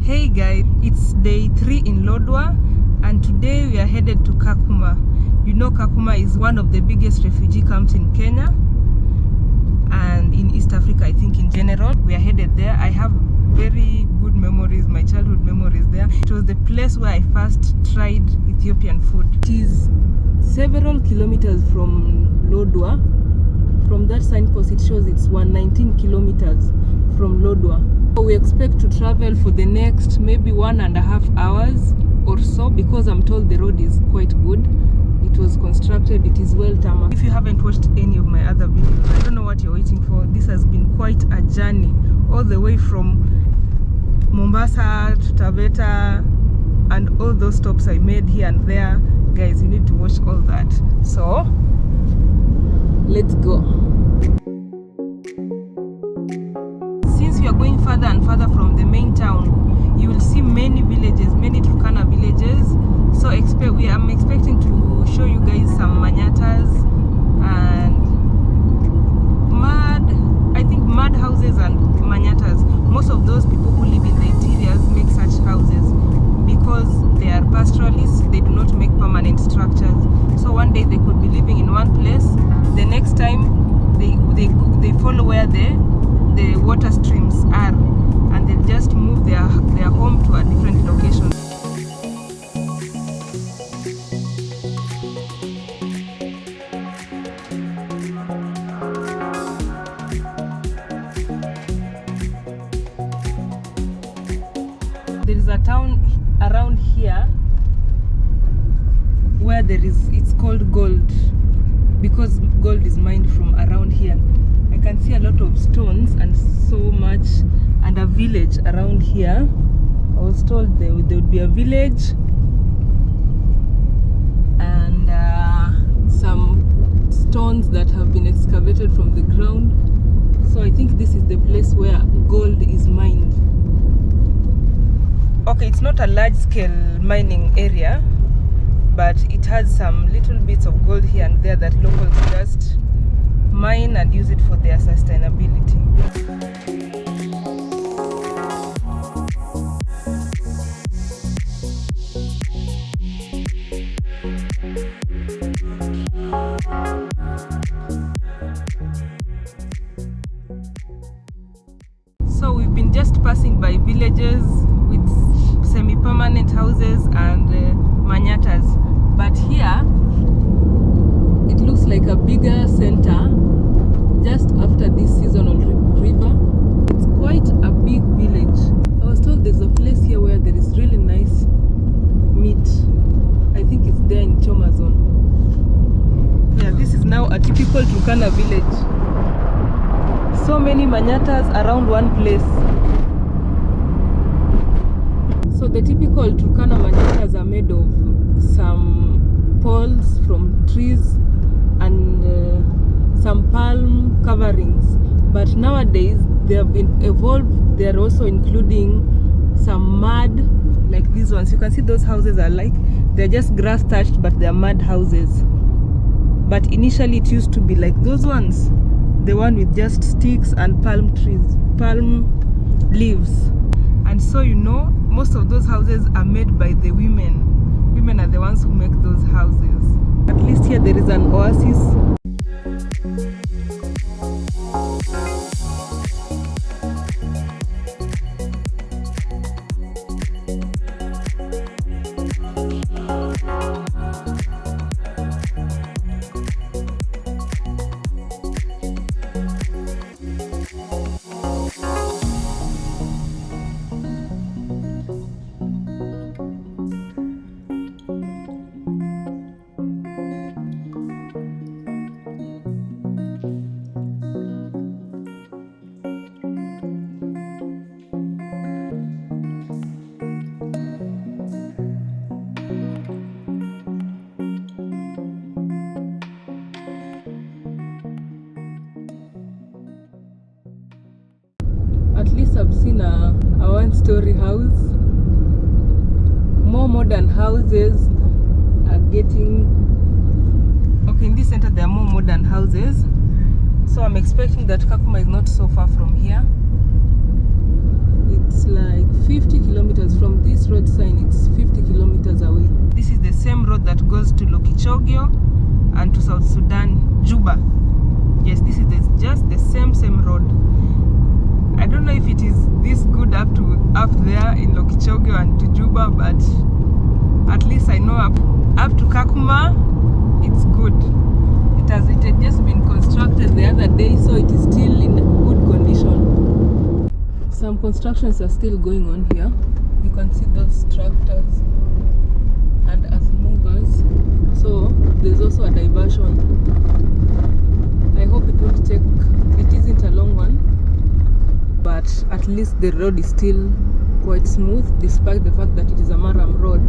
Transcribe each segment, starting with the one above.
Hey guys, it's day 3 in Lodwar and today we are headed to Kakuma. You know Kakuma is one of the biggest refugee camps in Kenya and in East Africa, I think in general. We are headed there. I have very good memories, my childhood memories there. It was the place where I first tried Ethiopian food. It is several kilometers from Lodwar. From that signpost it shows it's 119 kilometers from Lodwar. We expect to travel for the next maybe 1.5 hours or so because I'm told the road is quite good. It was constructed, it is well tarmac. If you haven't watched any of my other videos, I don't know what you're waiting for. This has been quite a journey all the way from Mombasa to Taveta and all those stops I made here and there. Guys, you need to watch all that. So let's go. Since we are going further and further from the main town, you will see many villages, many Turkana villages. So I'm expecting to show you guys some manyatas and mud houses and manyatas. Most of those people who live in the interiors make such houses because they are pastoralists. They do not make permanent structures. So one day they could be living in one place, the next time they follow where the water streams are, and they just move their home to a different location. There is a town around here where it's called gold, because gold is mined from around here. I can see a lot of stones and so much, and a village around here. I was told there would be a village and some stones that have been excavated from the ground. So I think this is the place where gold is mined. Okay, it's not a large-scale mining area, but it has some little bits of gold here and there that locals just mine and use it for their sustainability. So we've been just passing by villages with semi-permanent houses and manyatas, but here it looks like a bigger center just after this seasonal river. It's quite a big village. I was told there's a place here where there is really nice meat. I think it's there in Choma zone. Yeah, this is now a typical Turkana village. So many manyatas around one place. So the typical Turkana manyatas are made of some poles from trees and some palm coverings, but nowadays they have been evolved. They are also including some mud, like these ones. You can see those houses are like, they're just grass thatched, but they're mud houses. But initially it used to be like those ones, the one with just sticks and palm trees, palm leaves. And so most of those houses are made by the women. Women are the ones who make those houses. At least here there is an oasis. house. More modern houses are getting... Okay, in this center there are more modern houses. So I'm expecting that Kakuma is not so far from here. It's like 50 kilometers from this road sign. It's 50 kilometers away. This is the same road that goes to Lokichogio and to South Sudan, Juba. Yes, this is just the same road. I don't know if it is this good up there in Lokichogio and to Juba, but at least I know up to Kakuma, it's good. It had just been constructed the other day, so it is still in good condition. Some constructions are still going on here. You can see those tractors and earth movers. So there's also a diversion. I hope it won't take, it isn't a long one, but at least the road is still quite smooth despite the fact that it is a Maram road.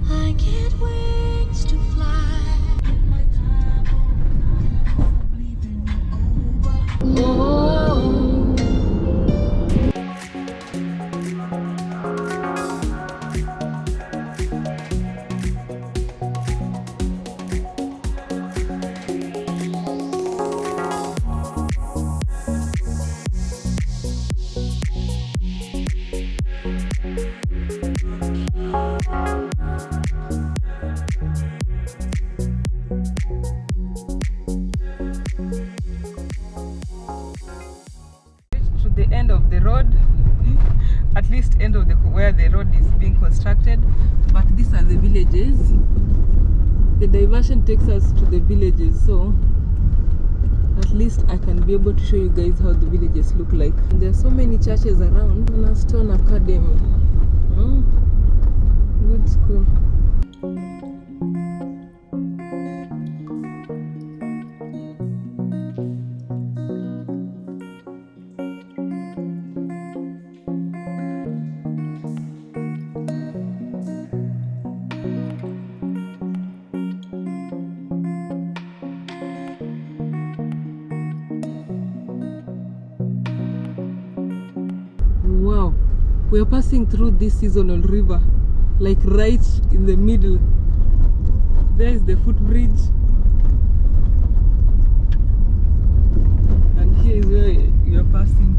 I get wings to fly. To the end of the road, at least end of where the road is being constructed, but these are the villages. The diversion takes us to the villages, so at least I can be able to show you guys how the villages look like. And there are so many churches around. Stone Academy, good school. Wow, we are passing through this seasonal river, like right in the middle. There is the footbridge, and here is where you are passing.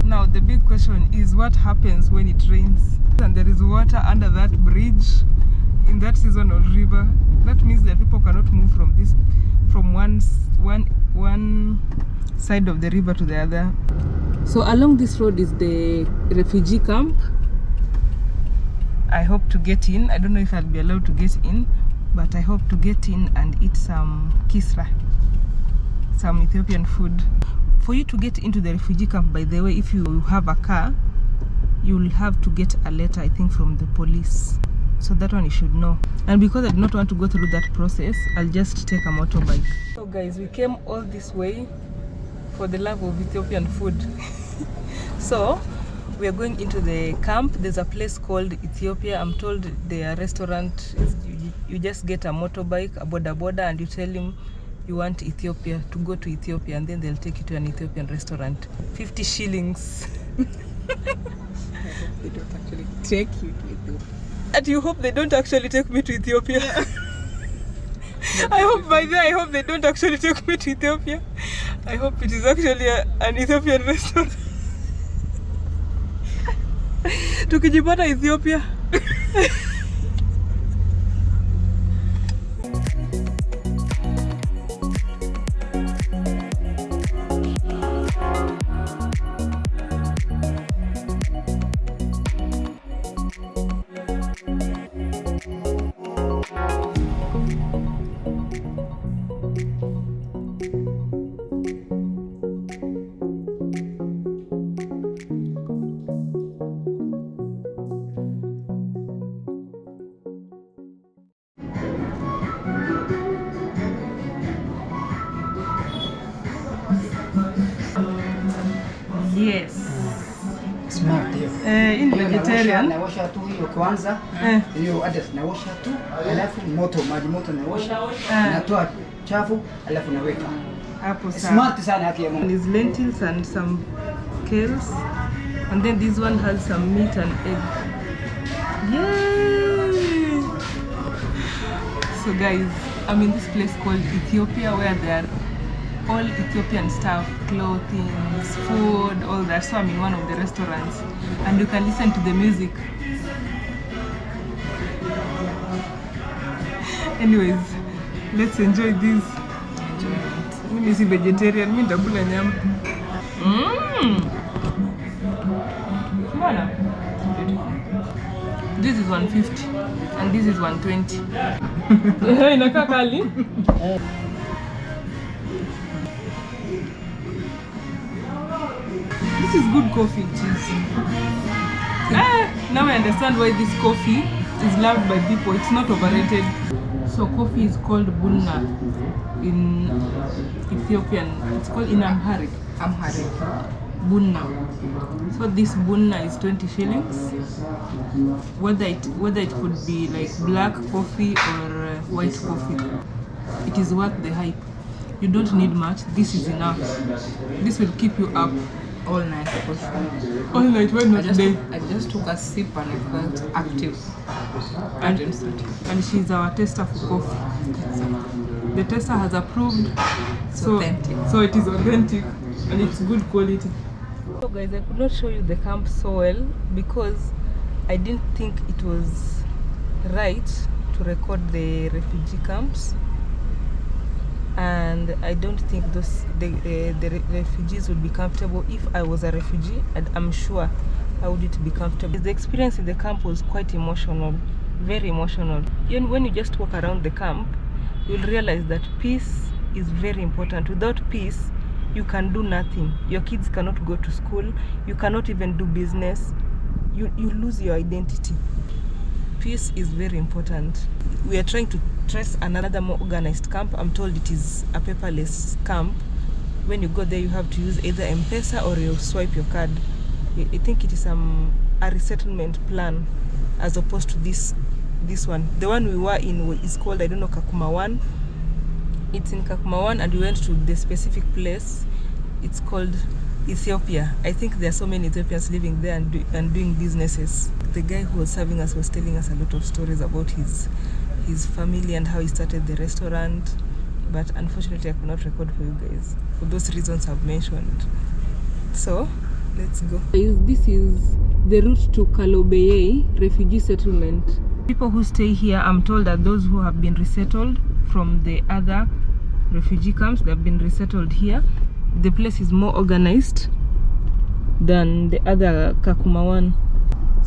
Now the big question is, what happens when it rains and there is water under that bridge in that seasonal river? That means that people cannot move from one side of the river to the other. So along this road is the refugee camp. I hope to get in. I don't know if I'll be allowed to get in, but I hope to get in and eat some kisra, some Ethiopian food. For you to get into the refugee camp, by the way, if you have a car, you will have to get a letter, I think, from the police. So that one you should know. And because I do not want to go through that process, I'll just take a motorbike. So guys, we came all this way for the love of Ethiopian food. So we are going into the camp. There's a place called Ethiopia. I'm told their restaurant is, you just get a motorbike, a boda, and you tell him you want Ethiopia, to go to Ethiopia, and then they'll take you to an Ethiopian restaurant. 50 shillings. I hope they don't actually take you to Ethiopia. And you hope they don't actually take me to Ethiopia? Yeah. I hope they don't actually take me to Ethiopia. I hope it is actually an Ethiopian restaurant. Tukijipata Ethiopia. Yes. Smart hiyo. In vegetarian. Naosha tu hiyo kwanza. Hiyo others naosha tu, alafu maji moto naosha. Natoa chafu, alafu naweka. Hapo sawa. Smart sana haki ya Mungu. These lentils and some kales. And then this one has some meat and egg. Yay! So guys, I'm in this place called Ethiopia where there are all Ethiopian stuff, clothing, food, all that. So I'm in one of the restaurants and you can listen to the music. Anyways, let's enjoy this. Mimi si vegetarian, mimi nitakula nyama. Mbona? This is 150 and this is 120. Inakaa kali. This is good coffee, cheese. Now I understand why this coffee is loved by people. It's not overrated. So coffee is called bunna in Ethiopian. It's called in Amharic. Bunna. So this bunna is 20 shillings. Whether it could be like black coffee or white coffee, it is worth the hype. You don't need much. This is enough. This will keep you up all night. all night. Why not today? I just took a sip and I felt active. And she's our tester for coffee. The tester has approved. So authentic. So it is authentic and it's good quality. So guys, I could not show you the camp so well because I didn't think it was right to record the refugee camps, and I don't think the refugees would be comfortable. If I was a refugee, and I'm sure I wouldn't be comfortable. The experience in the camp was quite emotional, very emotional. Even when you just walk around the camp, you'll realize that peace is very important. Without peace, you can do nothing. Your kids cannot go to school. You cannot even do business. You lose your identity. Peace is very important. We are trying to trace another more organized camp. I'm told it is a paperless camp. When you go there, you have to use either M-Pesa or you swipe your card. I think it is a resettlement plan as opposed to this one. The one we were in is called, I don't know, Kakuma 1. It's in Kakuma 1 and we went to the specific place. It's called Ethiopia. I think there are so many Ethiopians living there and doing businesses. The guy who was serving us was telling us a lot of stories about his family and how he started the restaurant. But unfortunately, I could not record for you guys for those reasons I've mentioned. So, let's go. This is the route to Kalobeye refugee settlement. People who stay here, I'm told, are those who have been resettled from the other refugee camps. They've been resettled here. The place is more organized than the other Kakuma 1.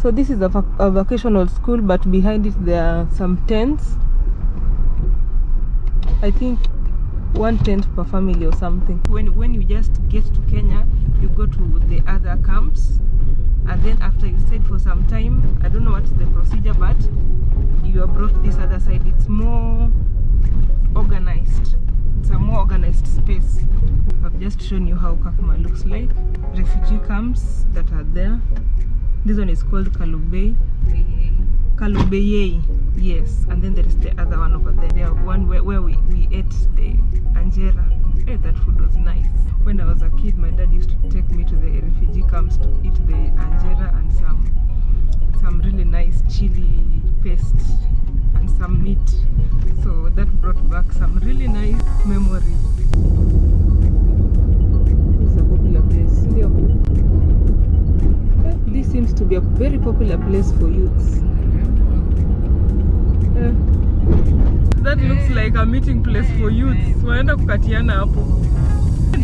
So this is a vocational school, but behind it there are some tents. I think 1 tent per family or something. When you just get to Kenya, you go to the other camps, and then after you stayed for some time, I don't know what's the procedure, but you are brought this other side. It's more organized. It's a more organized space. I've just shown you how Kakuma looks like. Refugee camps that are there. This one is called Kalobeye. Kalobeye, yes. And then there is the other one over there. There one where we ate the anjera. Hey, that food was nice. When I was a kid, my dad used to take me to the refugee camps to eat the anjera and some really nice chili paste and some meat. So that brought back some really nice memories. It's a popular place. This seems to be a very popular place for youths. That looks like a meeting place for youths. Waenda kukatiana hapo.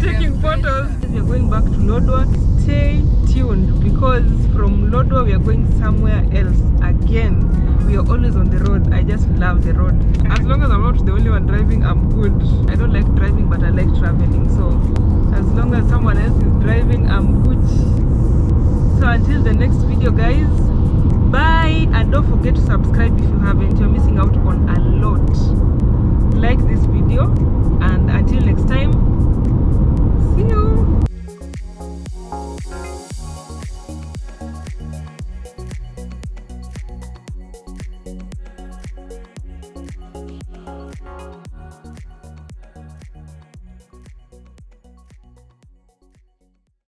Taking photos. We are going back to Lodwar. Stay tuned because from Lodwar we are going somewhere else again. We are always on the road. I just love the road. As long as I'm not the only one driving, I'm good. I don't like driving, but I like traveling. So as long as someone else is driving, I'm good. So until the next video, guys, bye, and don't forget to subscribe if you haven't. You're missing out on a lot. Like this video.